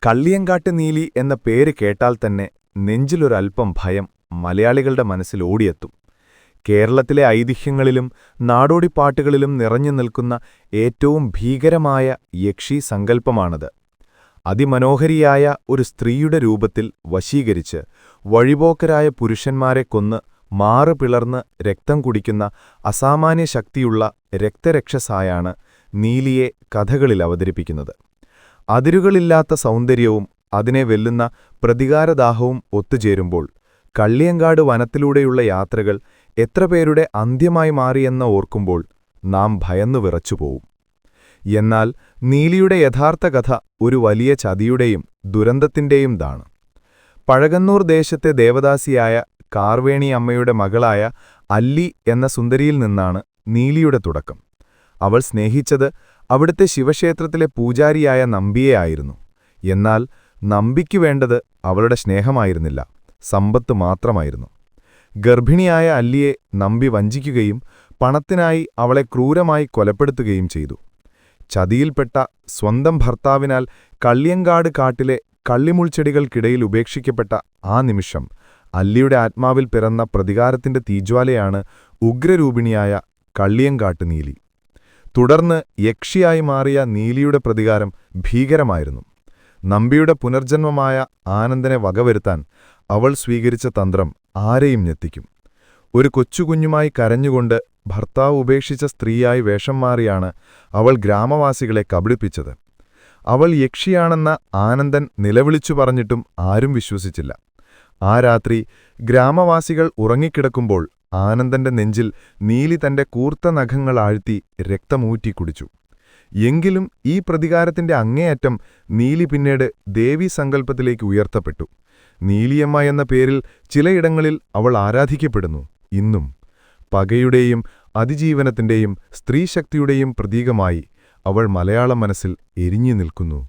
കള്ളിയങ്കാട്ട് നീലി എന്ന പേര് കേട്ടാൽ തന്നെ നെഞ്ചിലൊരൽപ്പം ഭയം മലയാളികളുടെ മനസ്സിൽ ഓടിയെത്തും. കേരളത്തിലെ ഐതിഹ്യങ്ങളിലും നാടോടിപ്പാട്ടുകളിലും നിറഞ്ഞു നിൽക്കുന്ന ഏറ്റവും ഭീകരമായ യക്ഷി സങ്കല്പമാണത്. അതിമനോഹരിയായ ഒരു സ്ത്രീയുടെ രൂപത്തിൽ വശീകരിച്ച് വഴിപോക്കരായ പുരുഷന്മാരെ കൊന്ന് മാറ് പിളർന്ന് രക്തം കുടിക്കുന്ന അസാമാന്യ ശക്തിയുള്ള രക്തരക്ഷസായാണ് നീലിയെ കഥകളിൽ അവതരിപ്പിക്കുന്നത്. അതിരുകളില്ലാത്ത സൗന്ദര്യവും അതിനെ വെല്ലുന്ന പ്രതികാരദാഹവും ഒത്തുചേരുമ്പോൾ കള്ളിയങ്കാട് വനത്തിലൂടെയുള്ള യാത്രകൾ എത്രപേരുടെ അന്ത്യമായി മാറിയെന്ന് ഓർക്കുമ്പോൾ നാം ഭയന്നു വിറച്ചുപോവും. എന്നാൽ നീലിയുടെ യഥാർത്ഥ കഥ ഒരു വലിയ ചതിയുടെയും ദുരന്തത്തിന്റെയും താണ്. പഴകന്നൂർ ദേശത്തെ ദേവദാസിയായ കാർവേണി അമ്മയുടെ മകളായ അല്ലി എന്ന സുന്ദരിയിൽ നിന്നാണ് നീലിയുടെ തുടക്കം. അവൾ സ്നേഹിച്ചത് അവിടുത്തെ ശിവക്ഷേത്രത്തിലെ പൂജാരിയായ നമ്പിയെ ആയിരുന്നു. എന്നാൽ നമ്പിക്കു വേണ്ടത് അവളുടെ സ്നേഹമായിരുന്നില്ല, സമ്പത്ത് മാത്രമായിരുന്നു. ഗർഭിണിയായ അല്ലിയെ നമ്പി വഞ്ചിക്കുകയും പണത്തിനായി അവളെ ക്രൂരമായി കൊലപ്പെടുത്തുകയും ചെയ്തു. ചതിയിൽപ്പെട്ട സ്വന്തം ഭർത്താവിനാൽ കള്ളിയങ്കാട് കാട്ടിലെ കള്ളിമുൾച്ചെടികൾക്കിടയിൽ ഉപേക്ഷിക്കപ്പെട്ട ആ നിമിഷം അല്ലിയുടെ ആത്മാവിൽ പിറന്ന പ്രതികാരത്തിന്റെ തീജ്വാലയാണ് ഉഗ്രരൂപിണിയായ കള്ളിയങ്കാട്ട് നീലി. തുടർന്ന് യക്ഷിയായി മാറിയ നീലിയുടെ പ്രതികാരം ഭീകരമായിരുന്നു. നമ്പിയുടെ പുനർജന്മമായ ആനന്ദനെ വകവരുത്താൻ അവൾ സ്വീകരിച്ച തന്ത്രം ആരെയും ഞെട്ടിക്കും. ഒരു കൊച്ചുകുഞ്ഞുമായി കരഞ്ഞുകൊണ്ട് ഭർത്താവ് ഉപേക്ഷിച്ച സ്ത്രീയായി വേഷം മാറിയാണ് അവൾ ഗ്രാമവാസികളെ കബളിപ്പിച്ചത്. അവൾ യക്ഷിയാണെന്ന ആനന്ദൻ നിലവിളിച്ചു പറഞ്ഞിട്ടും ആരും വിശ്വസിച്ചില്ല. ആ രാത്രി ഗ്രാമവാസികൾ ഉറങ്ങിക്കിടക്കുമ്പോൾ ആനന്ദന്റെ നെഞ്ചിൽ നീലി തന്റെ കൂർത്ത നഖങ്ങൾ ആഴ്ത്തി രക്തമൂറ്റി കുടിച്ചു. എങ്കിലും ഈ പ്രതികാരത്തിന്റെ അങ്ങേയറ്റം നീലി പിന്നീട് ദേവീസങ്കല്പത്തിലേക്ക് ഉയർത്തപ്പെട്ടു. നീലിയമ്മ എന്ന പേരിൽ ചിലയിടങ്ങളിൽ അവൾ ആരാധിക്കപ്പെടുന്നു. ഇന്നും പകയുടെയും അതിജീവനത്തിന്റെയും സ്ത്രീശക്തിയുടെയും പ്രതീകമായി അവൾ മലയാള മനസ്സിൽ എരിഞ്ഞു നിൽക്കുന്നു.